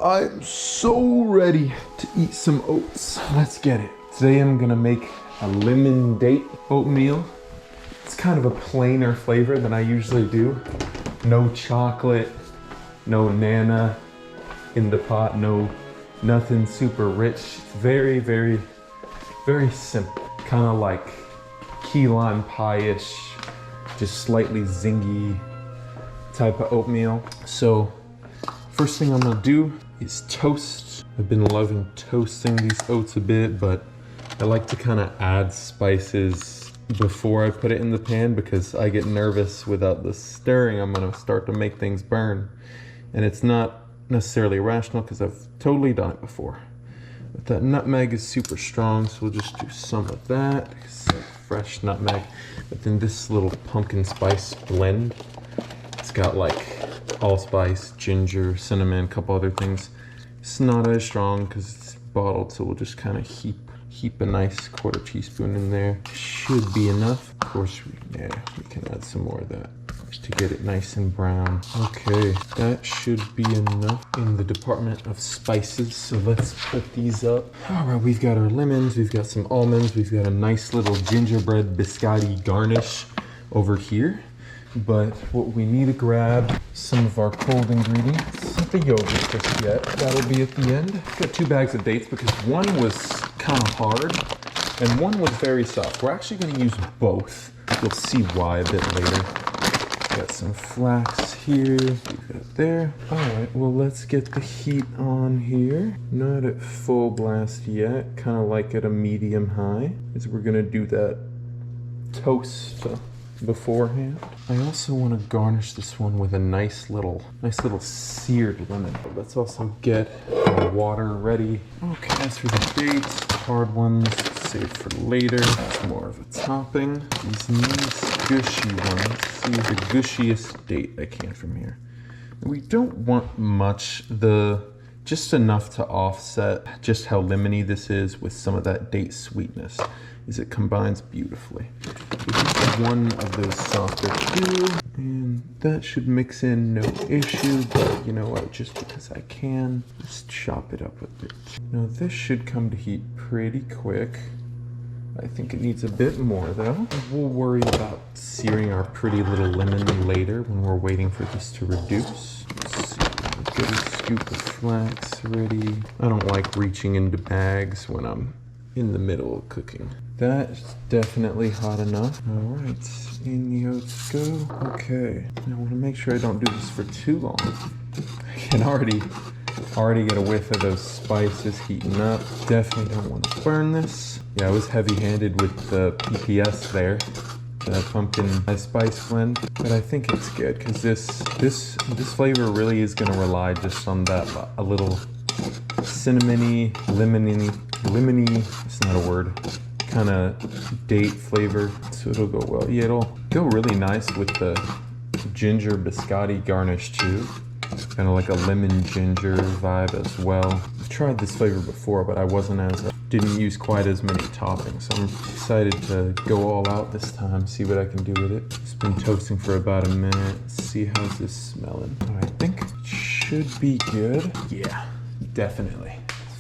I'm so ready to eat some oats. Let's get it. Today I'm gonna make a lemon date oatmeal. It's kind of a plainer flavor than I usually do. No chocolate, no nana in the pot, nothing super rich. It's very, very, very simple. Kind of like key lime pie-ish, just slightly zingy type of oatmeal. So first thing I'm gonna do is toast. I've been loving toasting these oats a bit, but I like to kind of add spices before I put it in the pan because I get nervous without the stirring. I'm gonna start to make things burn. And it's not necessarily rational because I've totally done it before. But that nutmeg is super strong, so we'll just do some of that. So fresh nutmeg. But then this little pumpkin spice blend, it's got like allspice, ginger, cinnamon, a couple other things. It's not as strong because it's bottled, so we'll just kind of heap a nice quarter teaspoon in there. Should be enough. Of course, we can add some more of that just to get it nice and brown. Okay, that should be enough in the department of spices. So let's put these up. All right, we've got our lemons, we've got some almonds, we've got a nice little gingerbread biscotti garnish over here. But what we need to grab some of our cold ingredients. Not the yogurt just yet. That'll be at the end. Got 2 bags of dates because one was kind of hard and one was very soft. We're actually going to use both. You'll see why a bit later. Got some flax here. Leave that there. All right, well, let's get the heat on here. Not at full blast yet. Kind of like at a medium high, as we're going to do that toast beforehand. I also want to garnish this one with a nice little seared lemon. Let's also get our water ready. Okay, as for the dates, the hard ones, save for later. That's more of a topping. These nice gushy ones. See the gushiest date I can from here. We don't want much, just enough to offset just how lemony this is with some of that date sweetness. It combines beautifully. One of those softer too, and that should mix in no issue, but you know what, just because I can, just chop it up a bit. Now this should come to heat pretty quick. I think it needs a bit more though. We'll worry about searing our pretty little lemon later when we're waiting for this to reduce. Let's see, get a scoop of flax ready. I don't like reaching into bags when I'm in the middle of cooking. That's definitely hot enough. All right, in the oats go. Okay, I want to make sure I don't do this for too long. I can already get a whiff of those spices heating up. Definitely don't want to burn this. Yeah, I was heavy-handed with the PPS there, the pumpkin spice blend, but I think it's good because this flavor really is going to rely just on that a little cinnamony, lemony, it's not a word, kind of date flavor, so it'll go well. Yeah, it'll go really nice with the ginger biscotti garnish too. Kind of like a lemon ginger vibe as well. I've tried this flavor before, but I didn't use quite as many toppings. So I'm excited to go all out this time, see what I can do with it. It's been toasting for about a minute. Let's see how's this smelling. I think it should be good. Yeah, definitely.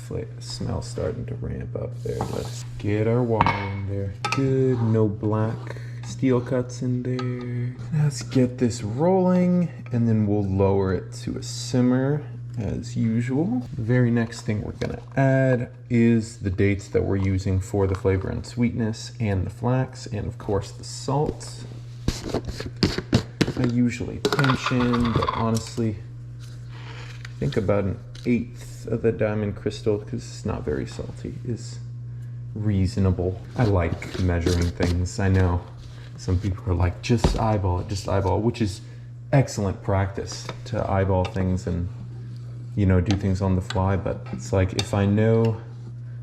The smell's starting to ramp up there. Let's get our water in there. Good, no black steel cuts in there. Let's get this rolling and then we'll lower it to a simmer as usual. The very next thing we're gonna add is the dates that we're using for the flavor and sweetness, and the flax, and of course the salt. I usually pinch in, but honestly, I think about an 1/8 of the diamond crystal, because it's not very salty, is reasonable. I like measuring things. I know some people are like, just eyeball it, which is excellent practice to eyeball things and, you know, do things on the fly. But it's like, if I know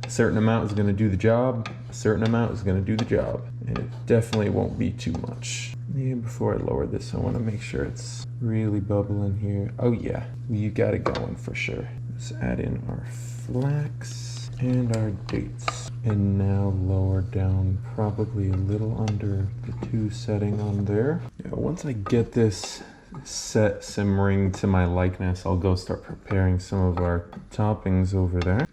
a certain amount is going to do the job, a certain amount is going to do the job, and it definitely won't be too much. Yeah, before I lower this, I want to make sure it's really bubbling here. Oh yeah, you got it going for sure. Let's add in our flax and our dates. And now lower down probably a little under the 2 setting on there. Yeah, once I get this set simmering to my likeness, I'll go start preparing some of our toppings over there.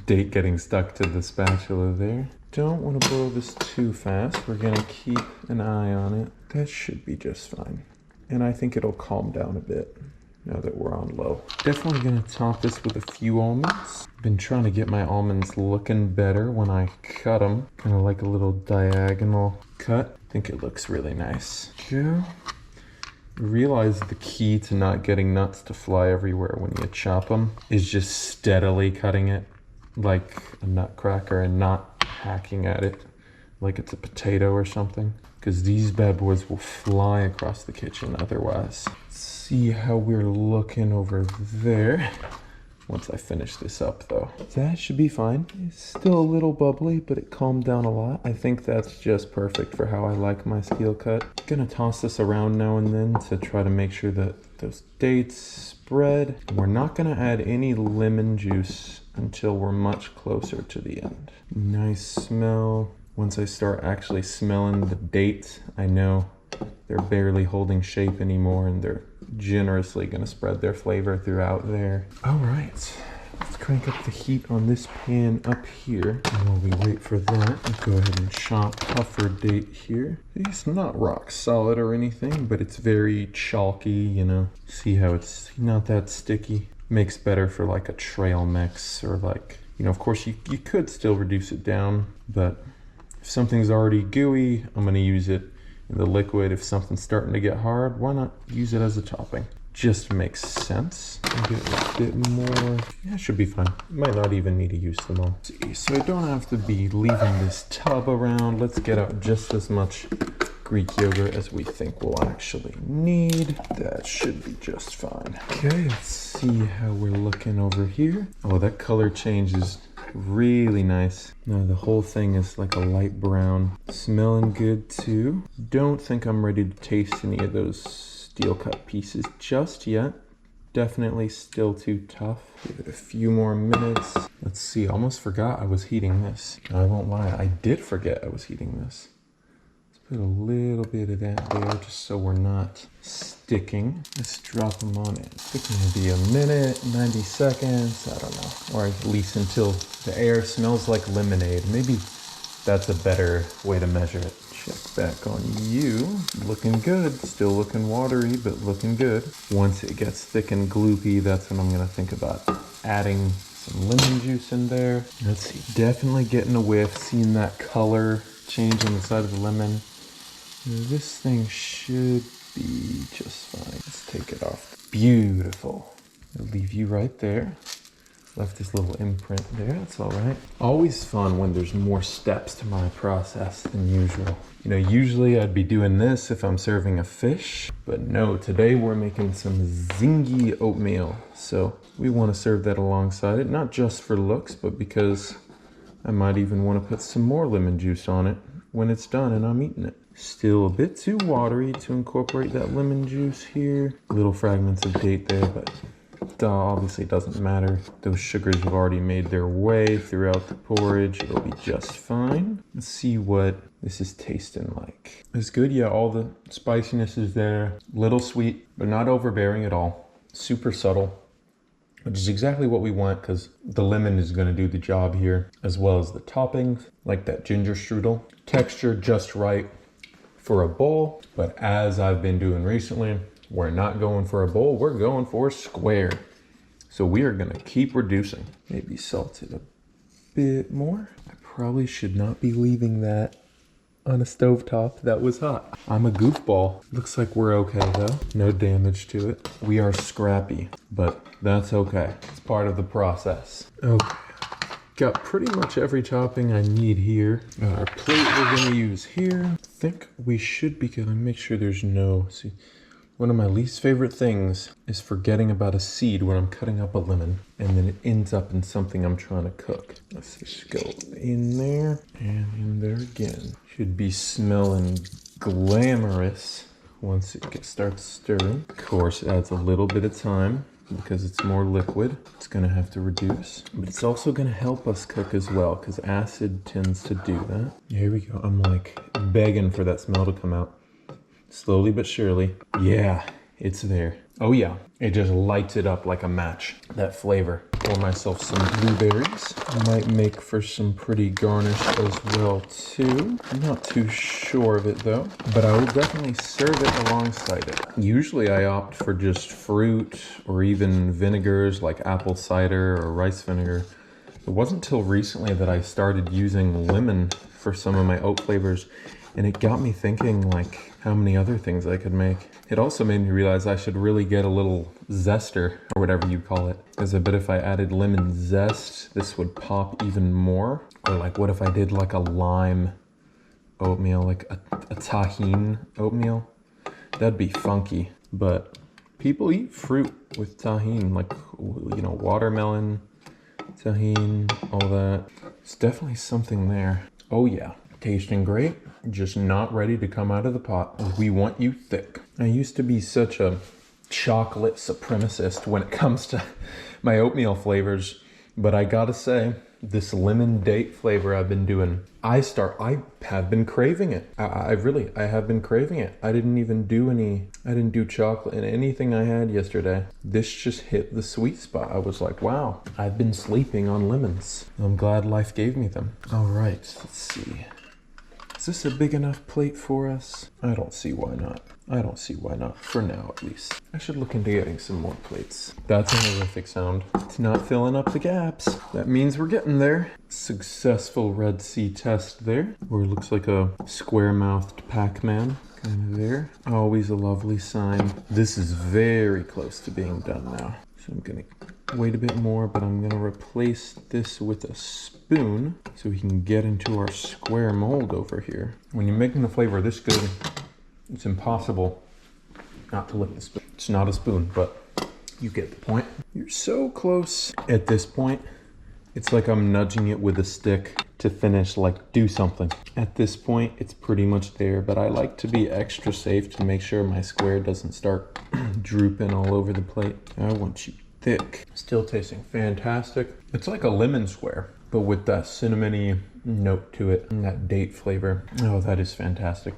Date getting stuck to the spatula there. Don't want to boil this too fast. We're gonna keep an eye on it. That should be just fine. And I think it'll calm down a bit now that we're on low. Definitely gonna top this with a few almonds. Been trying to get my almonds looking better when I cut them. Kind of like a little diagonal cut. I think it looks really nice. Yeah. Realize the key to not getting nuts to fly everywhere when you chop them is just steadily cutting it like a nutcracker and not hacking at it like it's a potato or something, because these bad boys will fly across the kitchen otherwise. Let's see how we're looking over there once I finish this up though. That should be fine. It's still a little bubbly, but it calmed down a lot. I think that's just perfect for how I like my steel cut. Gonna toss this around now and then to try to make sure that those dates spread. We're not gonna add any lemon juice until we're much closer to the end. Nice smell. Once I start actually smelling the dates, I know they're barely holding shape anymore and they're generously gonna spread their flavor throughout there. All right, let's crank up the heat on this pan up here. And while we wait for that, I'll go ahead and chop puffer date here. It's not rock solid or anything, but it's very chalky, you know. See how it's not that sticky? Makes better for like a trail mix or like, you know, of course you could still reduce it down, but if something's already gooey, I'm gonna use it in the liquid. If something's starting to get hard, why not use it as a topping? Just makes sense. Get a bit more. Yeah, should be fine. Might not even need to use them all. Let's see, so I don't have to be leaving this tub around. Let's get out just as much Greek yogurt as we think we'll actually need. That should be just fine. Okay, let's see how we're looking over here. Oh, that color change is really nice. Now the whole thing is like a light brown. Smelling good too. Don't think I'm ready to taste any of those steel cut pieces just yet. Definitely still too tough. Give it a few more minutes. Let's see, almost forgot I was heating this. I won't lie, I did forget I was heating this. Put a little bit of that there just so we're not sticking. Let's drop them on it. It's maybe a minute, 90 seconds, I don't know. Or at least until the air smells like lemonade. Maybe that's a better way to measure it. Check back on you. Looking good. Still looking watery, but looking good. Once it gets thick and gloopy, that's when I'm gonna think about adding some lemon juice in there. Let's see, definitely getting a whiff, seeing that color change on the side of the lemon. This thing should be just fine. Let's take it off. Beautiful. I'll leave you right there. Left this little imprint there, that's all right. Always fun when there's more steps to my process than usual. You know, usually I'd be doing this if I'm serving a fish, but no, today we're making some zingy oatmeal. So we want to serve that alongside it, not just for looks, but because I might even want to put some more lemon juice on it when it's done and I'm eating it. Still a bit too watery to incorporate that lemon juice here. Little fragments of date there, but obviously it doesn't matter. Those sugars have already made their way throughout the porridge. It'll be just fine. Let's see what this is tasting like. It's good, yeah, all the spiciness is there. Little sweet, but not overbearing at all. Super subtle, which is exactly what we want because the lemon is going to do the job here, as well as the toppings, like that ginger strudel. Texture just right for a bowl, but as I've been doing recently, we're not going for a bowl, we're going for a square. So we are gonna keep reducing. Maybe salt it a bit more. I probably should not be leaving that on a stovetop that was hot. I'm a goofball. Looks like we're okay though. No damage to it. We are scrappy, but that's okay. It's part of the process. Okay. Got pretty much every topping I need here. Our plate we're gonna use here. I think we should be gonna make sure there's no, see, one of my least favorite things is forgetting about a seed when I'm cutting up a lemon and then it ends up in something I'm trying to cook. Let's just go in there and in there again. Should be smelling glamorous once it starts stirring. Of course, it adds a little bit of time because it's more liquid. It's gonna have to reduce, but it's also gonna help us cook as well because acid tends to do that. Here we go. I'm like begging for that smell to come out. Slowly but surely. Yeah, it's there. Oh yeah, it just lights it up like a match, that flavor. Pour myself some blueberries. Might make for some pretty garnish as well too. I'm not too sure of it though, but I will definitely serve it alongside it. Usually I opt for just fruit or even vinegars like apple cider or rice vinegar. It wasn't until recently that I started using lemon for some of my oat flavors, and it got me thinking like how many other things I could make. It also made me realize I should really get a little zester, or whatever you call it. Because I bet if I added lemon zest, this would pop even more. Or like what if I did like a lime oatmeal, like a tahine oatmeal? That'd be funky. But people eat fruit with tahine, like, you know, watermelon, tahine, all that. It's definitely something there. Oh yeah, tasting great, just not ready to come out of the pot. We want you thick. I used to be such a chocolate supremacist when it comes to my oatmeal flavors, but I gotta say, this lemon date flavor I've been doing, I have been craving it. I have been craving it. I didn't do chocolate in anything I had yesterday. This just hit the sweet spot. I was like, wow, I've been sleeping on lemons. I'm glad life gave me them. All right, let's see. Is this a big enough plate for us? I don't see why not. I don't see why not, for now at least. I should look into getting some more plates. That's a horrific sound. It's not filling up the gaps. That means we're getting there. Successful Red Sea test there, where it looks like a square-mouthed Pac-Man. Kind of there. Always a lovely sign. This is very close to being done now. So I'm gonna wait a bit more, but I'm gonna replace this with a spoon so we can get into our square mold over here. When you're making the flavor this good, it's impossible not to lick the spoon. It's not a spoon, but you get the point. You're so close. At this point, it's like I'm nudging it with a stick to finish, like do something. At this point, it's pretty much there, but I like to be extra safe to make sure my square doesn't start drooping all over the plate. I want you thick. Still tasting fantastic. It's like a lemon square, but with that cinnamony note to it and that date flavor. Oh, that is fantastic.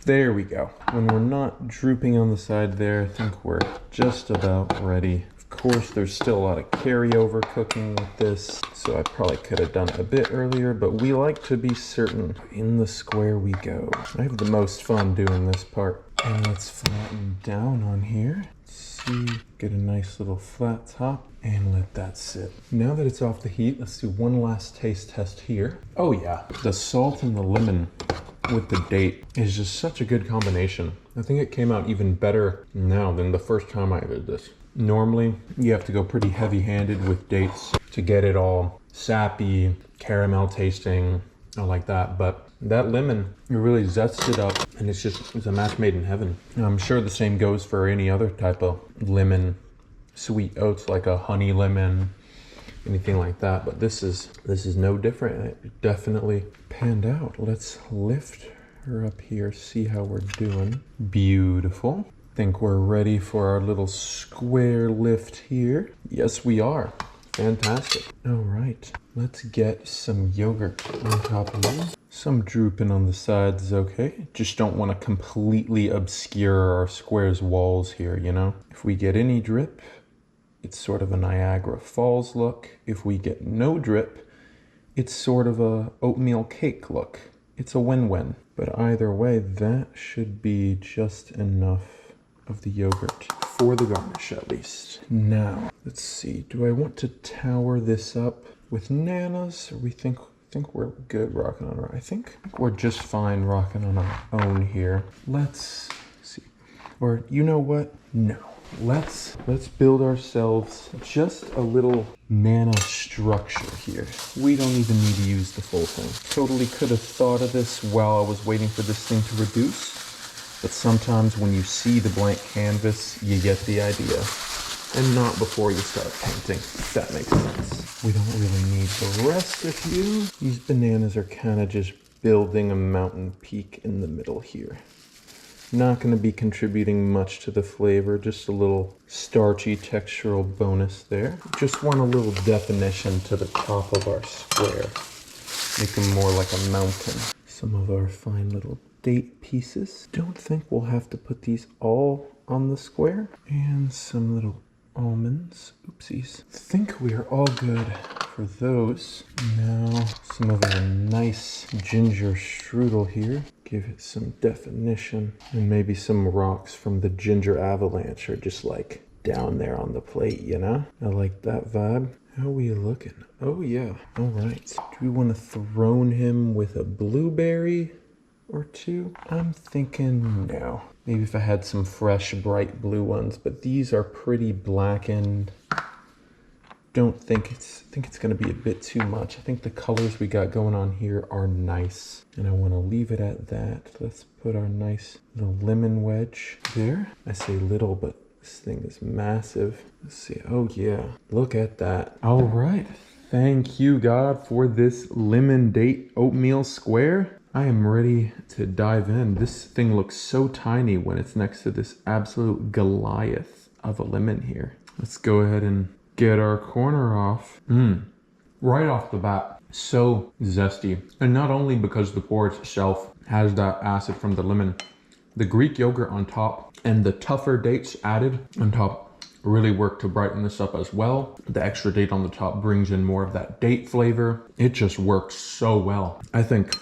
There we go. When we're not drooping on the side there, I think we're just about ready. Of course, there's still a lot of carryover cooking with this, so I probably could have done it a bit earlier, but we like to be certain. In the square we go. I have the most fun doing this part. And let's flatten down on here. See, get a nice little flat top and let that sit. Now that it's off the heat, let's do one last taste test here. Oh yeah, the salt and the lemon with the date is just such a good combination. I think it came out even better now than the first time I did this. Normally, you have to go pretty heavy-handed with dates to get it all sappy, caramel tasting, like that, but that lemon, it really zests it up, and it's a match made in heaven. I'm sure the same goes for any other type of lemon sweet oats, like a honey lemon, anything like that, but this is no different. It definitely panned out. Let's lift her up here, see how we're doing. Beautiful. Think we're ready for our little square lift here. Yes, we are. Fantastic. All right, let's get some yogurt on top of you. Some drooping on the sides is okay. Just don't want to completely obscure our square's walls here, you know? If we get any drip, it's sort of a Niagara Falls look. If we get no drip, it's sort of a oatmeal cake look. It's a win-win. But either way, that should be just enough of the yogurt for the garnish, at least. Now, let's see. Do I want to tower this up with nanas, or we think we're good rocking on our... I think we're just fine rocking on our own here. Let's see. Or you know what? No. Let's build ourselves just a little nana structure here. We don't even need to use the full thing. Totally could have thought of this while I was waiting for this thing to reduce. But sometimes when you see the blank canvas, you get the idea. And not before you start painting, if that makes sense. We don't really need the rest of you. These bananas are kind of just building a mountain peak in the middle here. Not going to be contributing much to the flavor, just a little starchy textural bonus there. Just want a little definition to the top of our square. Make them more like a mountain. Some of our fine little date pieces. Don't think we'll have to put these all on the square and some little almonds. Oopsies. I think we are all good for those. Now some of our nice ginger strudel here. Give it some definition, and maybe some rocks from the ginger avalanche are just like down there on the plate, you know? I like that vibe. How are we looking? Oh yeah, all right. Do we want to throne him with a blueberry or two? I'm thinking no. Maybe if I had some fresh, bright blue ones, but these are pretty blackened. Think it's gonna be a bit too much. I think the colors we got going on here are nice, and I want to leave it at that. Let's put our nice little lemon wedge there. I say little, but this thing is massive. Let's see. Oh yeah, look at that. All right. Thank you, God, for this lemon date oatmeal square. I am ready to dive in. This thing looks so tiny when it's next to this absolute Goliath of a lemon here. Let's go ahead and get our corner off. Right off the bat, so zesty. And not only because the porridge itself has that acid from the lemon, the Greek yogurt on top and the tougher dates added on top really work to brighten this up as well. The extra date on the top brings in more of that date flavor. It just works so well. I think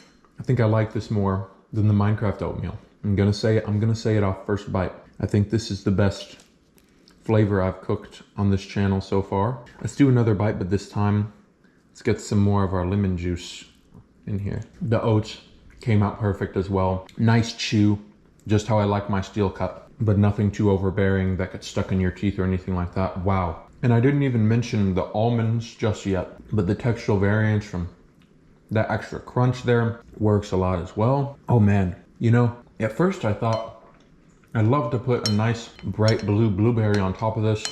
I like this more than the Minecraft oatmeal. I'm gonna say it off first bite. I think this is the best flavor I've cooked on this channel so far. Let's do another bite, but this time let's get some more of our lemon juice in here. The oats came out perfect as well. Nice chew, just how I like my steel cup, but nothing too overbearing that gets stuck in your teeth or anything like that. Wow. And I didn't even mention the almonds just yet, but the textural variance from that extra crunch there works a lot as well. Oh man, you know, at first I thought I'd love to put a nice bright blue blueberry on top of this,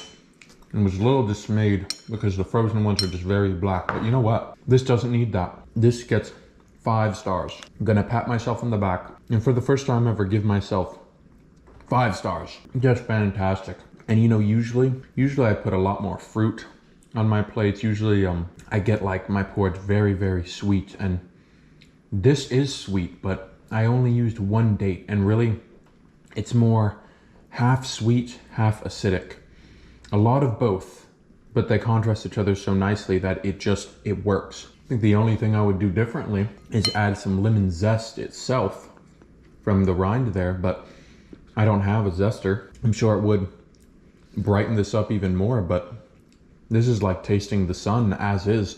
and was a little dismayed because the frozen ones are just very black. But you know what? This doesn't need that. This gets 5 stars. I'm gonna pat myself on the back, and for the first time ever give myself 5 stars. Just fantastic. And you know, usually I put a lot more fruit on my plates. Usually I get like my porridge very, very sweet, and this is sweet, but I only used 1 date, and really it's more half sweet, half acidic. A lot of both, but they contrast each other so nicely that it works. I think the only thing I would do differently is add some lemon zest itself from the rind there, but I don't have a zester. I'm sure it would brighten this up even more, but this is like tasting the sun as is.